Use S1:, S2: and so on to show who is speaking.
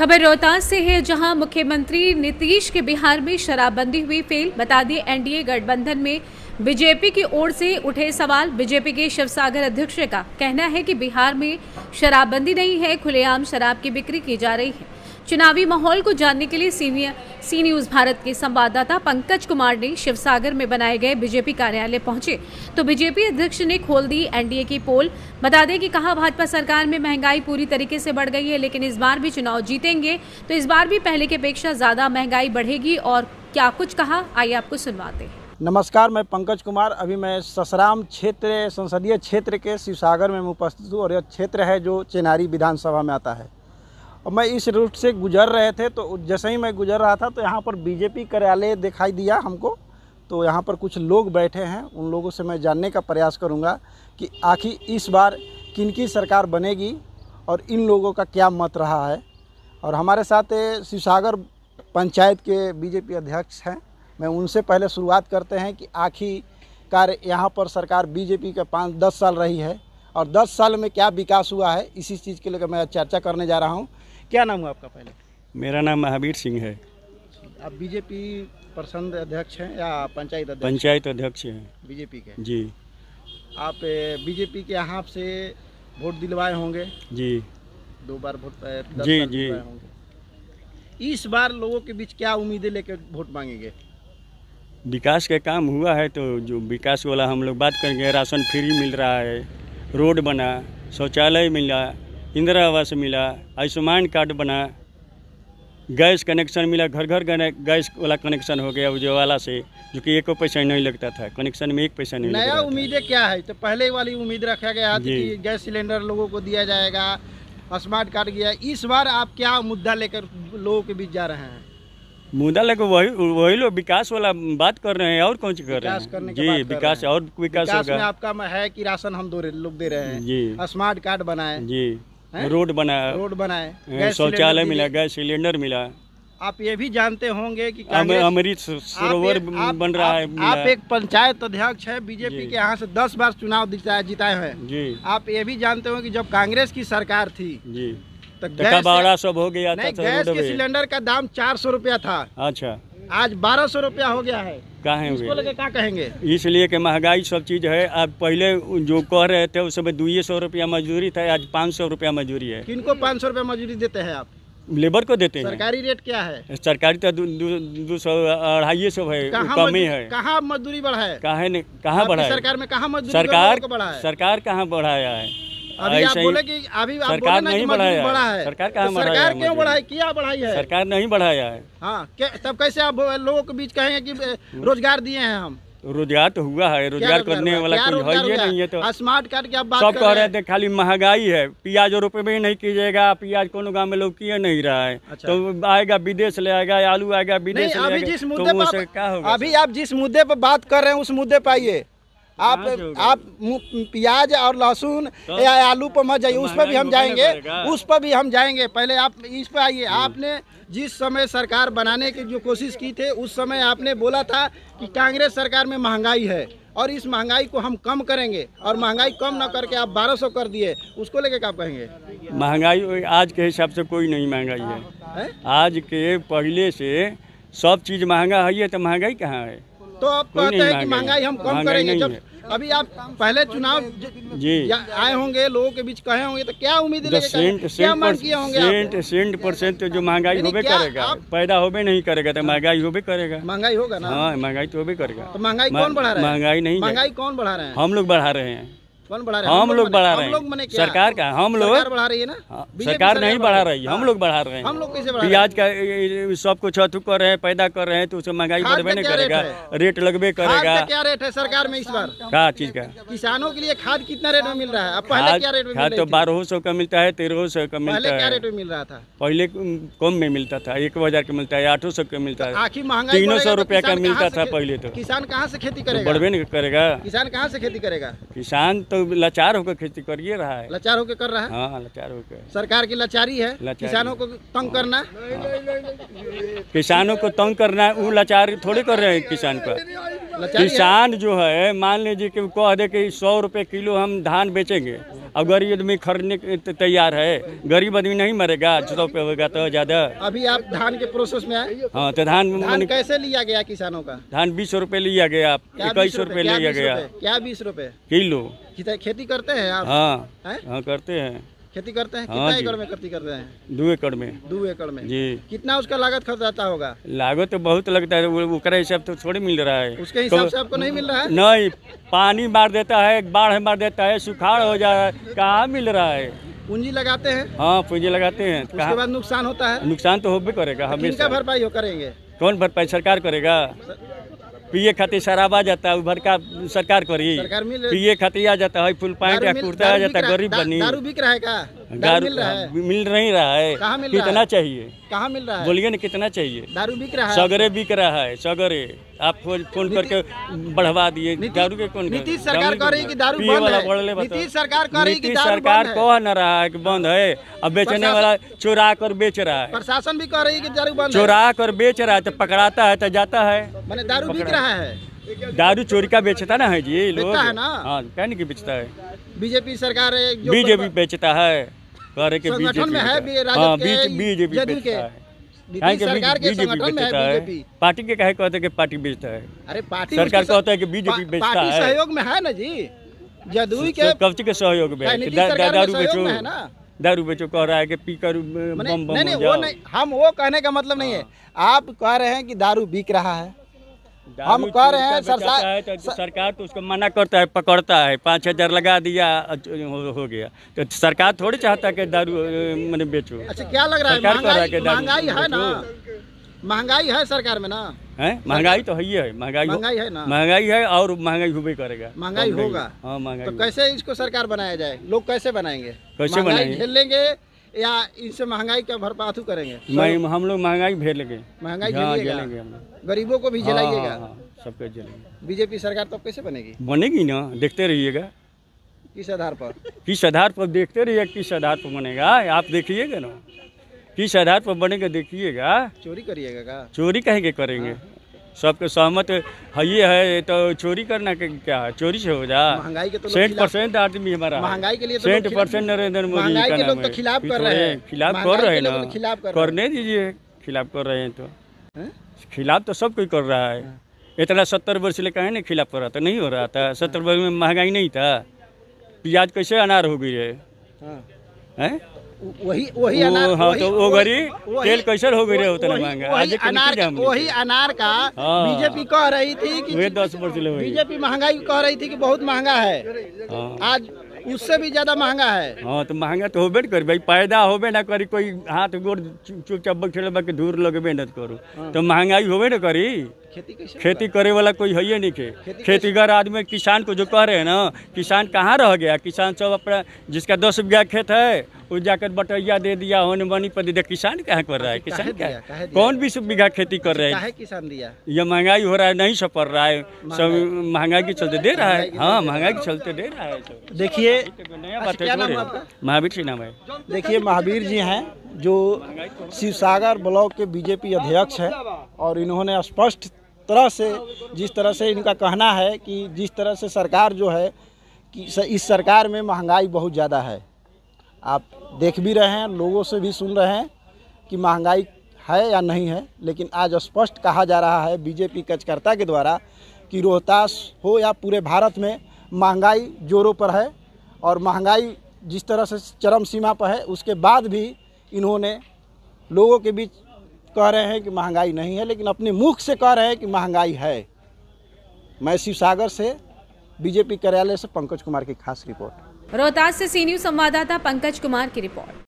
S1: खबर रोहतास से है, जहां मुख्यमंत्री नीतीश के बिहार में शराबबंदी हुई फेल। बता दें, एनडीए गठबंधन में बीजेपी की ओर से उठे सवाल। बीजेपी के शिवसागर अध्यक्ष का कहना है कि बिहार में शराबबंदी नहीं है, खुलेआम शराब की बिक्री की जा रही है। चुनावी माहौल को जानने के लिए सी न्यूज़ भारत के संवाददाता पंकज कुमार ने शिवसागर में बनाए गए बीजेपी कार्यालय पहुंचे तो बीजेपी अध्यक्ष ने खोल दी एनडीए की पोल। बता दें कि कहा, भाजपा सरकार में महंगाई पूरी तरीके से बढ़ गई है, लेकिन इस बार भी चुनाव जीतेंगे तो इस बार भी पहले की अपेक्षा ज्यादा महंगाई बढ़ेगी। और क्या कुछ कहा, आइए आपको सुनवाते हैं।
S2: नमस्कार, मैं पंकज कुमार। अभी मैं ससराम क्षेत्र संसदीय क्षेत्र के शिवसागर में उपस्थित हूँ और यह क्षेत्र है जो चेनारी विधानसभा में आता है। और मैं इस रूट से गुजर रहे थे तो जैसे ही मैं गुजर रहा था तो यहाँ पर बीजेपी कार्यालय दिखाई दिया हमको। तो यहाँ पर कुछ लोग बैठे हैं, उन लोगों से मैं जानने का प्रयास करूँगा कि आखिर इस बार किनकी सरकार बनेगी और इन लोगों का क्या मत रहा है। और हमारे साथ शिवसागर पंचायत के बीजेपी अध्यक्ष हैं, मैं उनसे पहले शुरुआत करते हैं कि आखिरकार यहाँ पर सरकार बीजेपी का 5-10 साल रही है और 10 साल में क्या विकास हुआ है, इसी चीज़ के लिए मैं चर्चा करने जा रहा हूँ। क्या नाम है आपका? पहले
S3: मेरा नाम महावीर सिंह है।
S2: आप बीजेपी प्रखंड अध्यक्ष हैं या पंचायत अध्यक्ष?
S3: पंचायत अध्यक्ष हैं
S2: बीजेपी के।
S3: जी।
S2: आप बीजेपी के यहाँ से वोट दिलवाए होंगे?
S3: जी।
S2: 2 बार वोट
S3: जी जी
S2: होंगे। इस बार लोगों के बीच क्या उम्मीदें लेकर वोट मांगेंगे?
S3: विकास का काम हुआ है तो जो विकास वाला हम लोग बात करेंगे। राशन फ्री मिल रहा है, रोड बना, शौचालय मिला, इंदिरा आवास मिला, आयुष्मान कार्ड बना, गैस कनेक्शन मिला, घर घर गैस वाला कनेक्शन हो गया उज्ज्वला से, जो कि 1 पैसा नहीं लगता था, कनेक्शन में 1 पैसा नहीं लगता था।
S2: नया उम्मीदें क्या है? तो पहले वाली उम्मीद रखा गया था कि गैस सिलेंडर लोगों को दिया जाएगा, स्मार्ट कार्ड गया। इस बार आप क्या मुद्दा लेकर लोगों के बीच जा रहे हैं?
S3: मुद्दा लेकर वही लोग विकास वाला बात कर रहे हैं और कौन सी कर रहे हैं? जी, विकास और विकास होगा।
S2: में आपका है कि राशन हम लोग दे रहे हैं जी, स्मार्ट कार्ड बनाए जी, रोड बनाए, शौचालय मिला, गैस सिलेंडर मिला। आप ये भी जानते होंगे कि
S3: अमृत सरोवर बन रहा है।
S2: आप एक पंचायत अध्यक्ष है, बीजेपी के यहाँ से 10 बार चुनाव जिताए हैं जी। आप ये भी जानते हो कि जब कांग्रेस की सरकार थी जी तो
S3: गैस सब हो गया था।
S2: गैस के सिलेंडर का दाम 400 रुपया था।
S3: अच्छा,
S2: आज 1200 रुपया हो गया है।
S3: इसको
S2: लेके क्या कहेंगे?
S3: इसलिए कि महंगाई सब चीज है। अब पहले जो कह रहे थे उस समय 200 रुपया मजदूरी था, आज 500 रुपया मजदूरी है।
S2: किनको 500 रुपया मजदूरी देते हैं आप?
S3: लेबर को देते हैं।
S2: सरकारी रेट क्या है?
S3: सरकारी तो 200-250 है, कम ही है।
S2: कहाँ मजदूरी बढ़ा है?
S3: कहाँ बढ़ा है?
S2: सरकार में कहाँ मजदूरी
S3: बढ़ा है? सरकार कहाँ बढ़ाया है?
S2: अभी आप बोले कि अभी
S3: सरकार नहीं बढ़ाया
S2: है।
S3: सरकार कहाँ बढ़ाया?
S2: सरकार क्यों बढ़ाई? क्या बढ़ाई है?
S3: सरकार नहीं बढ़ाया है।
S2: हाँ, तब कैसे आप लोगों के बीच कहेंगे कि रोजगार दिए हैं हम?
S3: रोजगार तो हुआ है, रोजगार करने वाला कोई है ही नहीं है। तो
S2: स्मार्ट कार्ड की आप बात
S3: सब कह रहे थे खाली महंगाई है, प्याज और रुपये में नहीं कीजिएगा। प्याज कोनो गाँव में लोग किए नहीं रहा है। अच्छा। तो आएगा विदेश ले आएगा, आलू आएगा विदेश ले आएगा।
S2: जिस मुद्दे पर क्या होगा? अभी आप जिस मुद्दे पर बात कर रहे हैं उस मुद्दे पर आइए। आप प्याज और लहसुन या आलू पर मत जाइए, उस पर भी हम जाएंगे, उस पर भी हम जाएंगे। पहले आप इस पर आइए। आपने जिस समय सरकार बनाने की जो कोशिश की थे उस समय आपने बोला था कि कांग्रेस सरकार में महंगाई है और इस महंगाई को हम कम करेंगे, और महंगाई कम न करके आप 1200 कर दिए। उसको लेके क्या कहेंगे?
S3: महंगाई आज के हिसाब से कोई नहीं महंगाई है। आज के पहले से सब चीज़ महंगा है, तो महंगाई कहाँ है?
S2: तो आप कहते हैं कि महंगाई हम कम करेंगे। जब अभी आप पहले चुनाव जी आए होंगे, लोगों के बीच कहे होंगे, तो क्या उम्मीद क्या मांग किए होंगे?
S3: 100% जो महंगाई होबे करेगा, पैदा होबे नहीं करेगा तो महंगाई होबे करेगा।
S2: महंगाई होगा ना?
S3: हाँ, महंगाई तो होबे करेगा।
S2: तो महंगाई कौन बढ़ा रहा है?
S3: महंगाई नहीं,
S2: महंगाई कौन बढ़ा रहे हैं?
S3: हम लोग बढ़ा रहे हैं।
S2: कौन बढ़ा रहे हैं?
S3: हम लोग बढ़ा रहे हैं। सरकार का हम लोग
S2: बढ़ा रही है ना?
S3: सरकार नहीं बढ़ा रही है, हम लोग बढ़ा रहे हैं।
S2: हम लोग कैसे बढ़ा?
S3: प्याज का सब कुछ अथु कर रहे हैं, पैदा कर रहे हैं, तो उससे महंगाई बढ़बे नहीं करेगा, रेट लगबे करेगा।
S2: क्या रेट है सरकार में इस बार?
S3: क्या चीज का?
S2: किसानों के लिए खाद कितना रेट में मिल रहा है? अब पहले क्या रेट में?
S3: खाद तो 1200 का मिलता है, 1300 का मिलता है।
S2: पहले क्या रेट में मिल रहा था?
S3: पहले कम में मिलता था, 1000 का मिलता है, 800 का मिलता है।
S2: आखिर महंगाई
S3: 300 रुपया का मिलता था पहले। तो
S2: किसान कहाँ से खेती करेगा?
S3: बढ़बे नहीं करेगा।
S2: किसान कहाँ से खेती करेगा?
S3: किसान तो लाचार होकर खेती करिए रहा है।
S2: लाचार होकर कर रहा है?
S3: हाँ, लाचार होकर।
S2: सरकार की लाचारी है किसानों को तंग करना।
S3: किसानों को तंग करना, वो लाचार थोड़ी कर रहे हैं किसान का। किसान जो है, मान लीजिए कि कह दे कि 100 रुपये किलो हम धान बेचेंगे, अब गरीब आदमी खरीदने के तैयार है, गरीब आदमी नहीं मरेगा 100 पे होगा तो ज़्यादा।
S2: अभी आप धान के प्रोसेस में आए?
S3: हाँ, तो धान
S2: कैसे लिया गया किसानों का?
S3: धान 20 रुपए लिया गया, 21 रुपए लिया गया।
S2: क्या 20 रुपए
S3: किलो?
S2: खेती करते हैं आप?
S3: हाँ करते हैं।
S2: खेती करते हैं? कितना एकड़ में खेती करते हैं?
S3: 2 एकड़ में।
S2: 2 एकड़ में
S3: जी।
S2: कितना उसका लागत खर्च आता होगा? लागत
S3: तो बहुत लगता है, वो हिसाब तो थोड़ी मिल रहा है।
S2: उसके हिसाब से आपको नहीं मिल रहा है?
S3: नहीं, पानी मार देता है, बाढ़ मार देता है, सुखाड़ हो जा रहा है, कहाँ मिल रहा है?
S2: पूंजी लगाते हैं?
S3: हाँ, पूंजी लगाते हैं।
S2: उसके बाद नुकसान होता है?
S3: नुकसान तो होबे करेगा हमेशा।
S2: भरपाई करेंगे?
S3: कौन भरपाई? सरकार करेगा। पिए खातिर शराब आ जाता है, उभर का सरकार करी। पिए खातिर आ जाता है, फुल पैंट या कुर्ता आ जाता है, गरीब बनी।
S2: दारू बिक रहा है का?
S3: दारू मिल नहीं रहा है। कितना चाहिए?
S2: कहाँ मिल रहा है?
S3: बोलिए ना, कितना चाहिए?
S2: दारू बिक रहा है?
S3: सगरे बिक रहा है, सगरे। आप फोन करके बढ़वा दिए दारू के। कौन?
S2: नीतीश सरकार कह रही है कि दारू बंद है। नीतीश सरकार कह रही है कि दारू
S3: सरकार कह न रहा है कि बंद है, अब बेचने वाला चुरा कर बेच रहा है।
S2: प्रशासन भी कह रही है कि दारू बंद है।
S3: चुरा कर बेच रहा है तो पकड़ाता है तो जाता है।
S2: मैंने दारू बिक रहा है?
S3: दारू चोरी का बेचता ना है जी लोग।
S2: है ना?
S3: हाँ, कहने की बेचता है।
S2: बीजेपी सरकार
S3: बीजेपी बेचता है, कह रहे कि
S2: संगठन में है।
S3: बीजेपी बेचता है।
S2: सरकार के संगठन में है बीजेपी।
S3: पार्टी के कहे कहते कि पार्टी बेचता है?
S2: अरे पार्टी
S3: सरकार कहता है कि बीजेपी बेचता है।
S2: सहयोग में है ना जी, जदयू के
S3: कब्जे के सहयोग में दारू बेचो, दारू बेचो कह रहा है कि पी कर बम बम।
S2: नहीं, वो नहीं, हम वो कहने का मतलब नहीं है। आप कह रहे हैं कि दारू बिक रहा है, हम कह रहे हैं
S3: सरकार तो उसको मना करता है, पकड़ता है, 5,000 लगा दिया, हो गया। तो सरकार थोड़ी चाहता है कि दारू मैंने बेचो।
S2: अच्छा, क्या लग रहा है? महंगाई है ना? महंगाई है सरकार में ना? है, महंगाई तो है, महंगाई है ना? महंगाई है और महंगाई होबे करेगा, महंगाई होगा। हाँ, महंगाई। तो कैसे इसको सरकार बनाया जाए? लोग कैसे बनाएंगे? कैसे बनाएंगे? झेल लेंगे या इनसे महंगाई का भरपाथू करेंगे? हम लोग महंगाई झेलेंगे। महंगाई झेलेंगे हम लोग। गरीबों को भी झेलाइएगा? सबको झेलेंगे। बीजेपी सरकार तो कैसे बनेगी? बनेगी ना, देखते रहिएगा। किस आधार पर? किस आधार पर देखते रहिए, किस आधार पर बनेगा आप देखिएगा ना, किस आधार पर बनेगा देखिएगा। चोरी करिएगा का? चोरी कहीं के करेंगे? सबके सहमत है ये है तो चोरी करना क्या है? चोरी से हो जा। महंगाई के तो 100% आदमी हमारा, महंगाई के लिए 100% नरेंद्र मोदी जी का नाम है। खिलाफ कर रहे हैं, खिलाफ कर रहे हैं ना, करने दीजिए। खिलाफ कर रहे हैं तो खिलाफ तो सब कोई कर रहा है। इतना 70 वर्ष ले कहीं नहीं खिलाफ कर रहा था? नहीं हो रहा था। 70 वर्ष में महंगाई नहीं था। प्याज कैसे अनार हो गई है? वही अनार। हाँ, तो वो गरी तेल कैसे हो गई है उतना महंगा? वही अनार का बीजेपी कह रही थी कि 10 वर्ष ले बीजेपी महंगाई कह रही थी कि बहुत महंगा है। आज उससे भी ज्यादा महंगा है। हाँ, तो महंगा तो होबे कर भाई, पैदा होबे ना करी, कोई हाथ गोड़ चुपचाप बैठे बाकी दूर लगबे न करो तो महंगाई होबे न करी। खेती करे वाला कोई है नहीं के। खेतीगर आदमी किसान को जो कह रहे हैं ना, किसान कहाँ रह गया? किसान सब अपना, जिसका 10 बीघा खेत है वो जाकर बटैया दे दिया, होने बनी पर दे दिया। किसान कहाँ कर रहा है? किसान क्या कौन 20 बीघा खेती कर रहे हैं? किसान दिया। ये महंगाई हो रहा है, नहीं सपर रहा है, सब महंगाई के चलते दे रहा है। हाँ, महंगाई के चलते दे रहा है। देखिए, नया बात है। महावीर जी नाम है। देखिए, महावीर जी हैं जो शिवसागर ब्लॉक के बीजेपी अध्यक्ष है और इन्होंने स्पष्ट तरह से, जिस तरह से इनका कहना है कि जिस तरह से सरकार जो है कि इस सरकार में महंगाई बहुत ज़्यादा है। आप देख भी रहे हैं, लोगों से भी सुन रहे हैं कि महंगाई है या नहीं है। लेकिन आज स्पष्ट कहा जा रहा है बीजेपी कार्यकर्ता के द्वारा कि रोहतास हो या पूरे भारत में महंगाई जोरों पर है और महंगाई जिस तरह से चरम सीमा पर है, उसके बाद भी इन्होंने लोगों के बीच कह रहे हैं कि महंगाई नहीं है, लेकिन अपने मुख से कह रहे हैं कि महंगाई है। मैं शिवसागर से बीजेपी कार्यालय से पंकज कुमार की खास रिपोर्ट।
S1: रोहतास से सी न्यूज़ संवाददाता पंकज कुमार की रिपोर्ट।